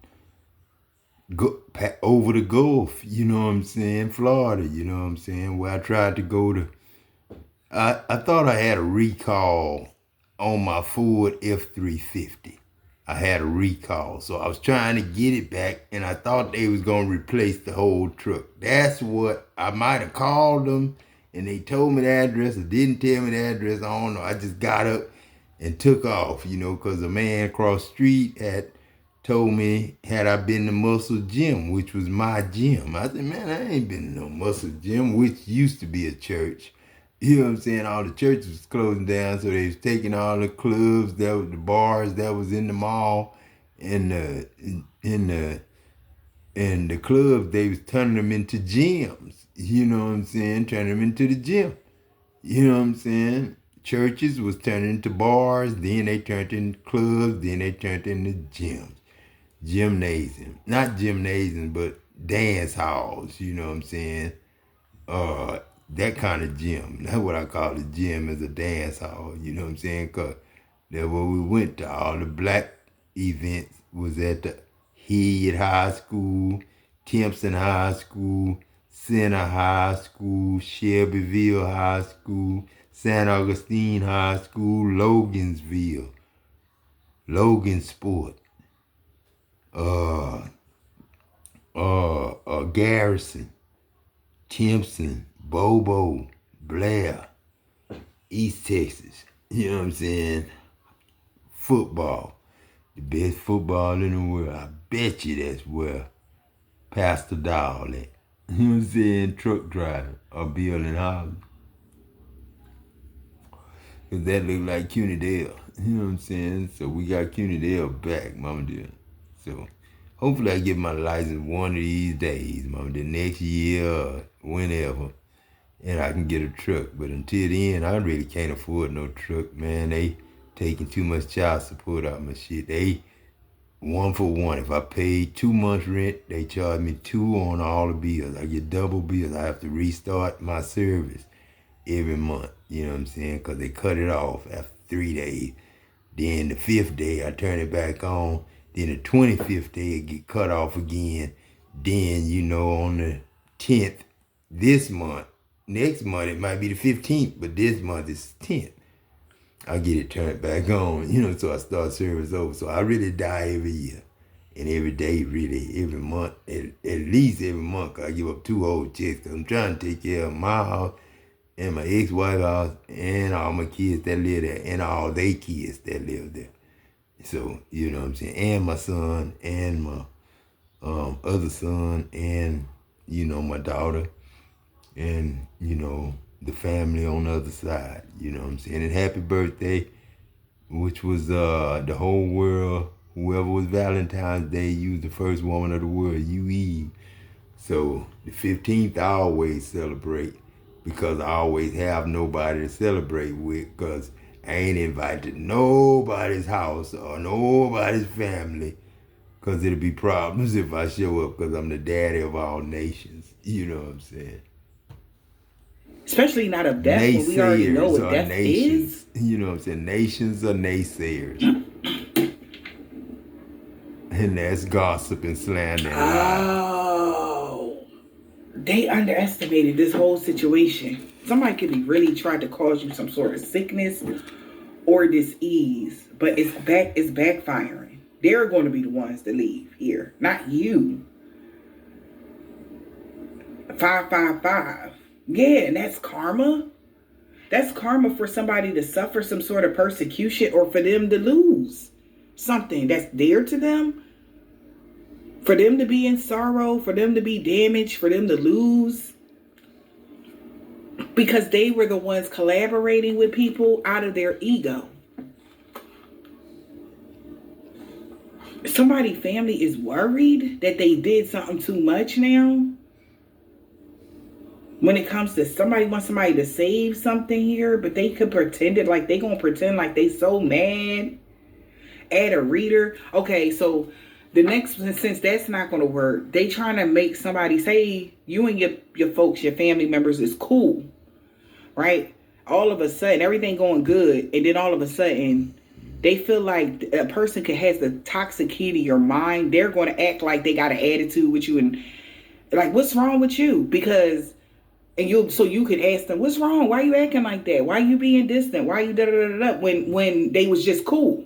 over the Gulf, you know what I'm saying, Florida, you know what I'm saying, where I tried to go to. I thought I had a recall on my Ford F-350. I had a recall, so I was trying to get it back, and I thought they was going to replace the whole truck. That's what, I might have called them, and they told me the address, or didn't tell me the address, I don't know. I just got up and took off, because a man across the street had told me, had I been to Muscle Gym, which was my gym. I said, man, I ain't been to no Muscle Gym, which used to be a church. You know what I'm saying? All the churches was closing down, so they was taking all the clubs, the bars that was in the mall, and the clubs, they was turning them into gyms. You know what I'm saying? Turning them into the gym. You know what I'm saying? Churches was turning into bars, then they turned into clubs, then they turned into gyms. Gymnasium. Not gymnasiums, but dance halls, you know what I'm saying? That kind of gym. That's what I call a gym, is a dance hall, you know what I'm saying? Because that's where we went to. All the black events was at the Head High School, Timpson High School, Center High School, Shelbyville High School, San Augustine High School, Logansville, Logansport, uh, Garrison, Timpson, Bobo, Blair, East Texas. You know what I'm saying? Football, the best football in the world. I bet you that's where Pastor Doll at. You know what I'm saying? Truck driving or building houses. Cause that look like CUNY Dale. You know what I'm saying? So we got CUNY Dale back, Mama dear. So hopefully I get my license one of these days, Mama dear, next year or whenever. And I can get a truck. But until then, I really can't afford no truck, man. They taking too much child support out of my shit. They 1 for 1. If I pay 2 months rent, they charge me 2 on all the bills. I get double bills. I have to restart my service every month. You know what I'm saying? Because they cut it off after 3 days. Then the 5th day, I turn it back on. Then the 25th day, it get cut off again. Then, on the 10th, this month, next month, it might be the 15th, but this month is 10th. I get it turned back on, so I start service over. So I really die every year. And every day, really, every month, at least every month, I give up 2 whole checks. Because I'm trying to take care of my house and my ex-wife's house and all my kids that live there and all their kids that live there. So, you know what I'm saying? And my son and my other son and, my daughter and, the family on the other side. You know what I'm saying? And happy birthday, which was the whole world. Whoever was Valentine's Day, you was the first woman of the world, you Eve. So the 15th I always celebrate because I always have nobody to celebrate with because I ain't invited to nobody's house or nobody's family because it'll be problems if I show up because I'm the daddy of all nations. You know what I'm saying? Especially not of death when we already know what death nations. is. You know what I'm saying? Nations are naysayers. And that's gossip and slander and Oh. They underestimated this whole situation. Somebody could be really trying to cause you some sort of sickness or disease, but it's backfiring. They're going to be the ones to leave here, not you. 555. Yeah, and that's karma. That's karma for somebody to suffer some sort of persecution or for them to lose something that's dear to them. For them to be in sorrow, for them to be damaged, for them to lose. Because they were the ones collaborating with people out of their ego. Somebody's family is worried that they did something too much now. When it comes to somebody wants somebody to save something here, but they could pretend it like they gonna pretend like they so mad. Add a reader. Okay, so the next, since that's not gonna work, they trying to make somebody say you and your folks, your family members is cool, right? All of a sudden, everything going good, and then all of a sudden, they feel like a person has the toxic key to your mind. They're going to act like they got an attitude with you, and like, what's wrong with you? Because so you could ask them, what's wrong? Why you acting like that? Why you being distant? Why you da da da da? When they was just cool.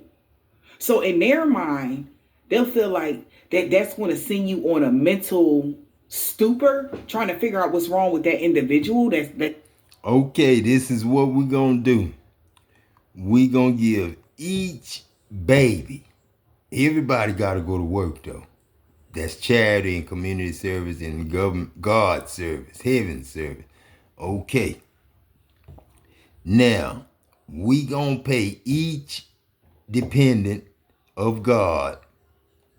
So in their mind, they'll feel like that's going to send you on a mental stupor, trying to figure out what's wrong with that individual. Okay, this is what we're going to do. We're going to give each baby, everybody got to go to work though. That's charity and community service and government, God service, heaven service. Okay. Now, we gonna pay each dependent of God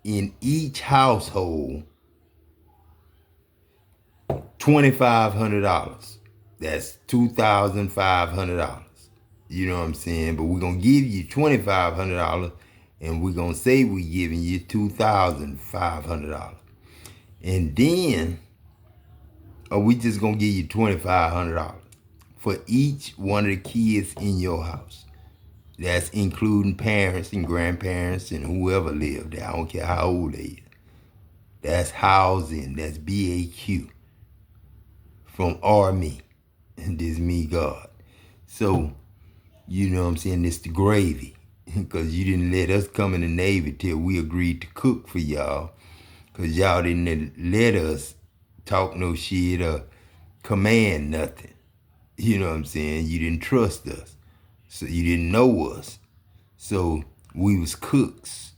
in each household $2,500. That's $2,500. You know what I'm saying? But we're gonna give you $2,500 and we're going to say we're giving you $2,500. And then, are we just going to give you $2,500 for each one of the kids in your house? That's including parents and grandparents and whoever live there. I don't care how old they are. That's housing. That's BAQ. from our me. And this me God. So, you know what I'm saying, it's the gravy. Because you didn't let us come in the Navy till we agreed to cook for y'all. Because y'all didn't let us talk no shit or command nothing. You know what I'm saying? You didn't trust us. So you didn't know us. So we was cooks.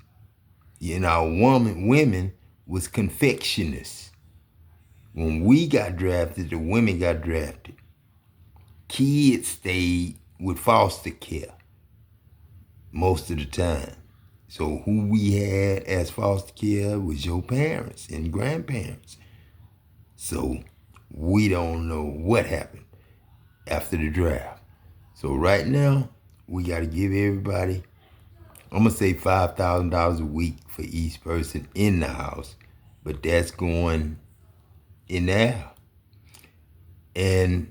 And our women was confectioners. When we got drafted, the women got drafted. Kids stayed with foster care most of the time. So who we had as foster care was your parents and grandparents. So we don't know what happened after the draft. So right now, we got to give everybody, I'm going to say $5,000 a week for each person in the house. But that's going in there. And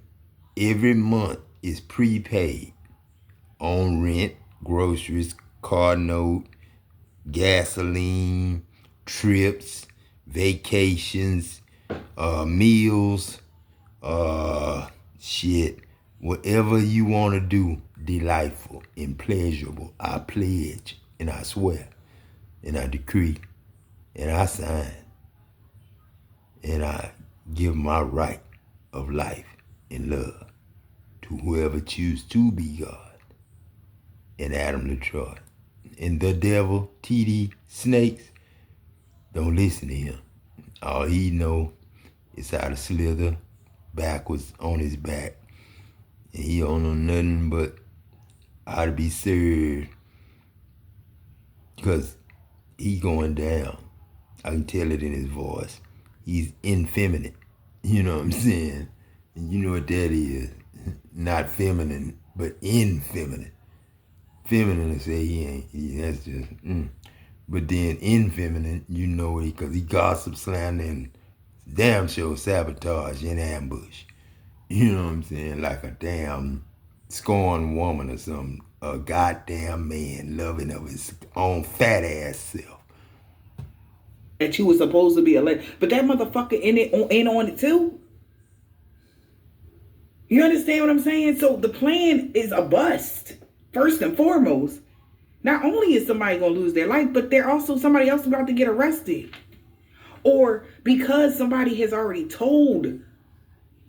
every month is prepaid on rent, groceries, car note, gasoline, trips, vacations, meals, shit, whatever you want to do, delightful and pleasurable. I pledge and I swear and I decree and I sign and I give my right of life and love to whoever choose to be God and Adam LaTroy. And the devil, TD Snakes, don't listen to him. All he know is how to slither backwards on his back. And he don't know nothing but how to be served. Because he going down. I can tell it in his voice. He's infeminate. You know what I'm saying? And you know what that is. Not feminine, but infeminate. Feminine to say he ain't. That's just, But then infeminine, you know it, because he gossip, slander, and damn sure sabotage and ambush. You know what I'm saying? Like a damn scorned woman or something. A goddamn man loving of his own fat ass self. That you was supposed to be elected. But that motherfucker in on it too. You understand what I'm saying? So the plan is a bust. First and foremost. Not only is somebody going to lose their life, but they're also somebody else about to get arrested. Or because somebody has already told an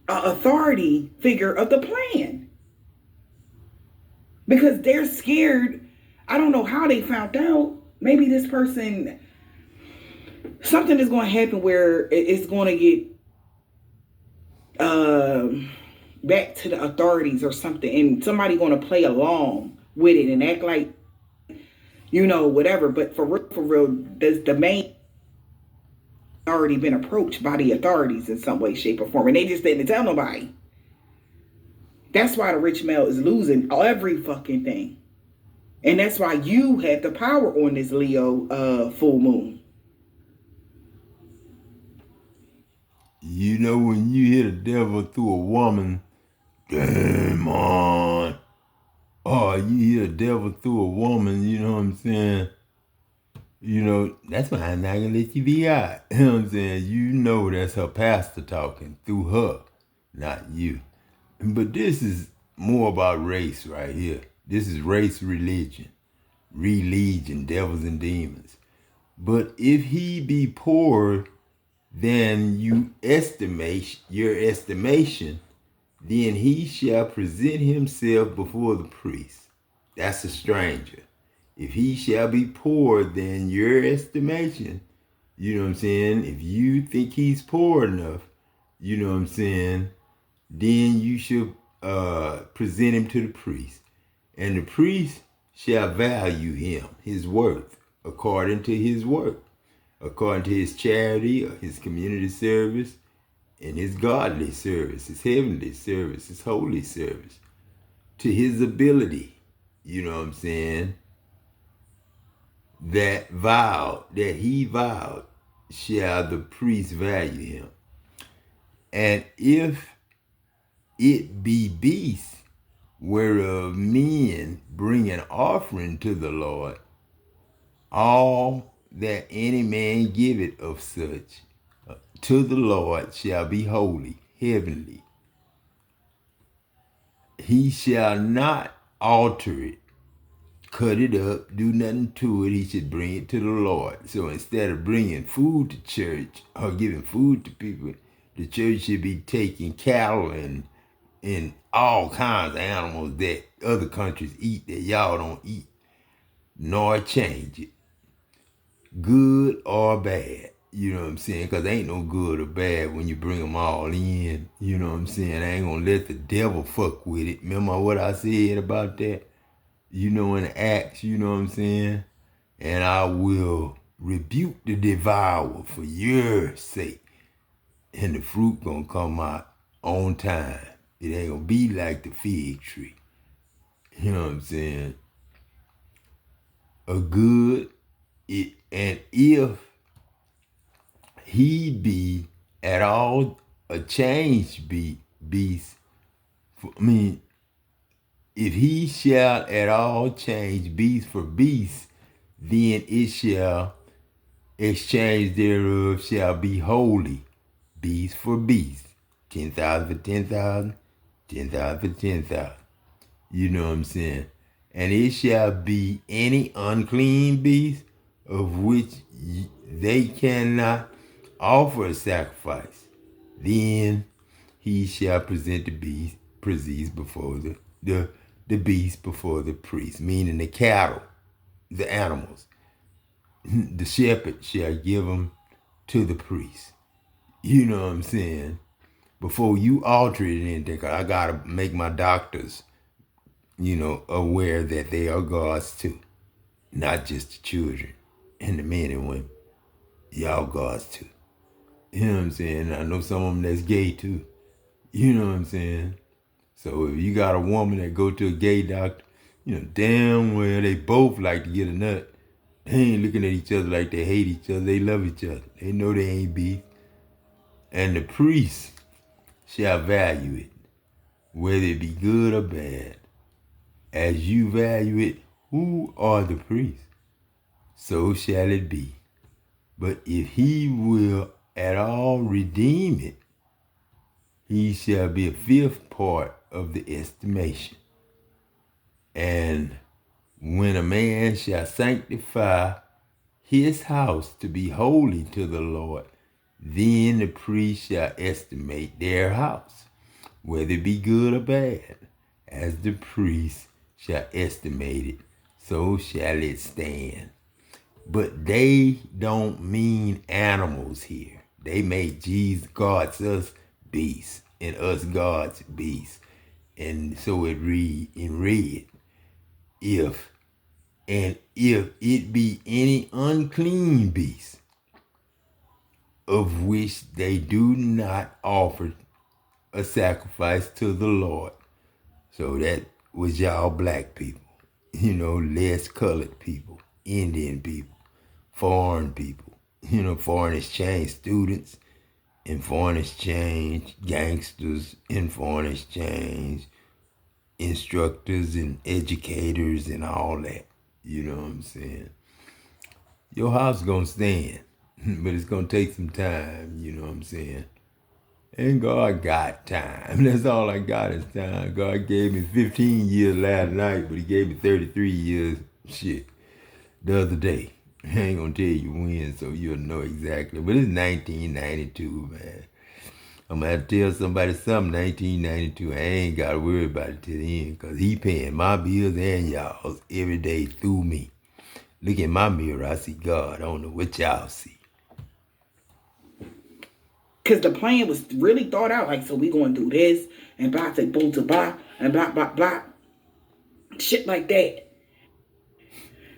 authority figure of the plan. Because they're scared. I don't know how they found out. Maybe this person, something is going to happen where it's going to get back to the authorities or something. And somebody going to play along with it and act like, you know, whatever. But for real, the main already been approached by the authorities in some way, shape, or form. And they just didn't tell nobody. That's why the rich male is losing every fucking thing. And that's why you have the power on this Leo full moon. You know, when you hit a devil through a woman, game on. Oh, you hit a devil through a woman, you know what I'm saying? You know, that's why I'm not gonna let you be out. You know what I'm saying? You know that's her pastor talking through her, not you. But this is more about race right here. This is race religion. Religion, devils and demons. But if he be poor than your estimation, then he shall present himself before the priest. That's a stranger. If he shall be poor than your estimation, you know what I'm saying? If you think he's poor enough, you know what I'm saying, then you should present him to the priest. And the priest shall value him, his worth, according to his work, according to his charity or his community service, and his godly service, his heavenly service, his holy service, to his ability, you know what I'm saying, that he vowed, shall the priest value him. And if it be beasts, whereof men bring an offering to the Lord, all that any man giveth of such to the Lord shall be holy, heavenly, he shall not alter it, cut it up, do nothing to it. He should bring it to the Lord. So instead of bringing food to church or giving food to people, the church should be taking cattle and all kinds of animals that other countries eat that y'all don't eat, nor change it, good or bad. You know what I'm saying? Because ain't no good or bad when you bring them all in. You know what I'm saying? I ain't going to let the devil fuck with it. Remember what I said about that? You know, in Acts, you know what I'm saying? And I will rebuke the devourer for your sake. And the fruit going to come out on time. It ain't going to be like the fig tree. You know what I'm saying? A good, and if he be at all a changed beast, if he shall at all change beast for beast, then it shall exchange thereof shall be holy, beast for beast, 10,000 for 10,000, 10,000 for 10,000. You know what I'm saying? And it shall be any unclean beast of which they cannot offer a sacrifice. Then he shall present the beast before the beast before the priest, meaning the cattle, the animals. The shepherd shall give them to the priest. You know what I'm saying? Before you alter it anything, cause I gotta make my doctors, aware that they are God's too, not just the children and the men and women. Y'all God's too. You know what I'm saying? I know some of them that's gay too. You know what I'm saying? So if you got a woman that go to a gay doctor, damn well they both like to get a nut. They ain't looking at each other like they hate each other. They love each other. They know they ain't beef. And the priest shall value it, whether it be good or bad. As you value it, who are the priests? So shall it be. But if he will at all redeem it, he shall be a fifth part of the estimation. And when a man shall sanctify his house to be holy to the Lord, then the priest shall estimate their house, whether it be good or bad. As the priest shall estimate it, so shall it stand. But they don't mean animals here. They make Jesus, God's us beasts, and us God's beasts. And so it read in red, if it be any unclean beast of which they do not offer a sacrifice to the Lord. So that was y'all black people, less colored people, Indian people, foreign people, foreign exchange students and foreign exchange gangsters and foreign exchange instructors and educators and all that. You know what I'm saying? Your house is gonna stand, but it's gonna take some time, you know what I'm saying? And God got time. That's all I got is time. God gave me 15 years last night, but he gave me 33 years the other day. I ain't gonna tell you when, so you'll know exactly. But it's 1992, man. I'm gonna have to tell somebody something, 1992. I ain't gotta worry about it till the end, cause he paying my bills and y'all's every day through me. Look in my mirror, I see God. I don't know what y'all see. Because the plan was really thought out. Like, so we going to do this, and blah, to boom, to blah, and blah, blah, blah. Shit like that.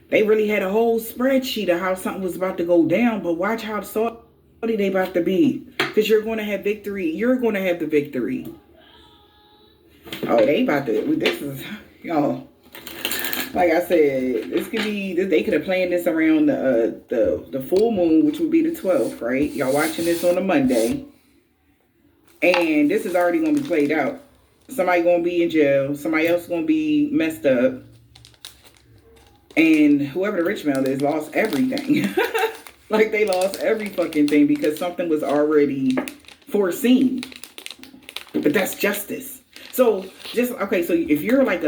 They really had a whole spreadsheet of how something was about to go down, but watch how salty they about to be. Because you're going to have victory. You're going to have the victory. Oh, they about to, this is, y'all. Like I said, this could be, they could have planned this around the full moon, which would be the 12th, right? Y'all watching this on a Monday. And this is already going to be played out. Somebody going to be in jail. Somebody else going to be messed up. And whoever the rich man is lost everything. Like they lost every fucking thing because something was already foreseen. But that's justice. So just okay. So if you're like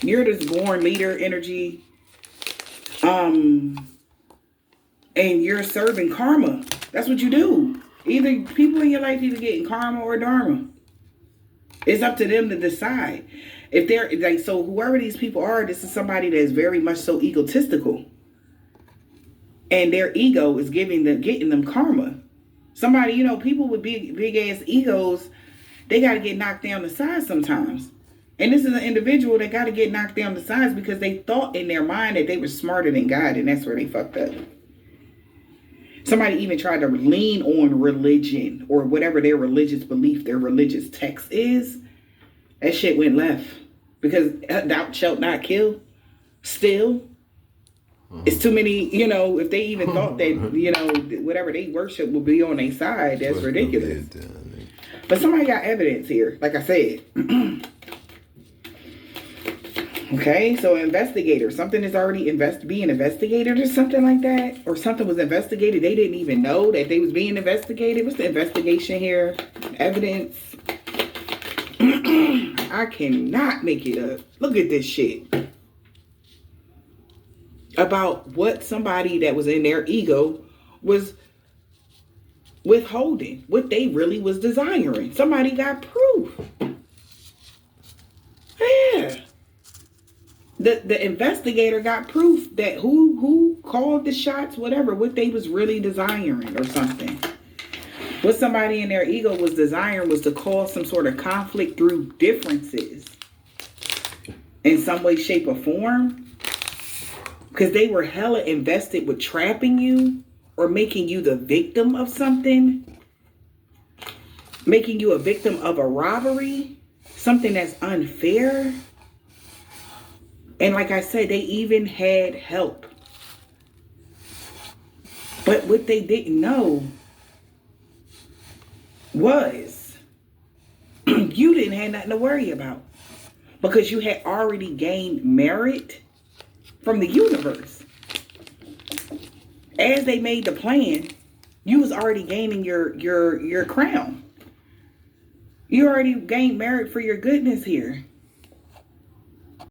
you're this born leader energy, and you're serving karma. That's what you do. Either people in your life either getting karma or dharma. It's up to them to decide. If they're like, so whoever these people are, this is somebody that is very much so egotistical. And their ego is getting them karma. Somebody, you know, people with big ass egos, they got to get knocked down the sides sometimes. And this is an individual that got to get knocked down the sides because they thought in their mind that they were smarter than God, and that's where they fucked up. Somebody even tried to lean on religion or whatever their religious belief, their religious text is. That shit went left. Because thou shalt not kill. Still. It's too many, you know, if they even thought that, you know, whatever they worship will be on their side, that's ridiculous. But somebody got evidence here, like I said. Okay, so investigator, something is already being investigated or something like that, or something was investigated. They didn't even know that they was being investigated. What's the investigation here? Evidence. I cannot make it up. Look at this shit. About what somebody that was in their ego was withholding, what they really was desiring. Somebody got proof. Yeah. The investigator got proof that who called the shots, whatever, what they was really desiring or something. What somebody in their ego was desiring was to cause some sort of conflict through differences in some way, shape, or form. Because they were hella invested with trapping you or making you the victim of something. Making you a victim of a robbery. Something that's unfair. And like I said, they even had help. But what they didn't know was you didn't have nothing to worry about. Because you had already gained merit from the universe. As they made the plan, you was already gaining your crown. You already gained merit for your goodness here.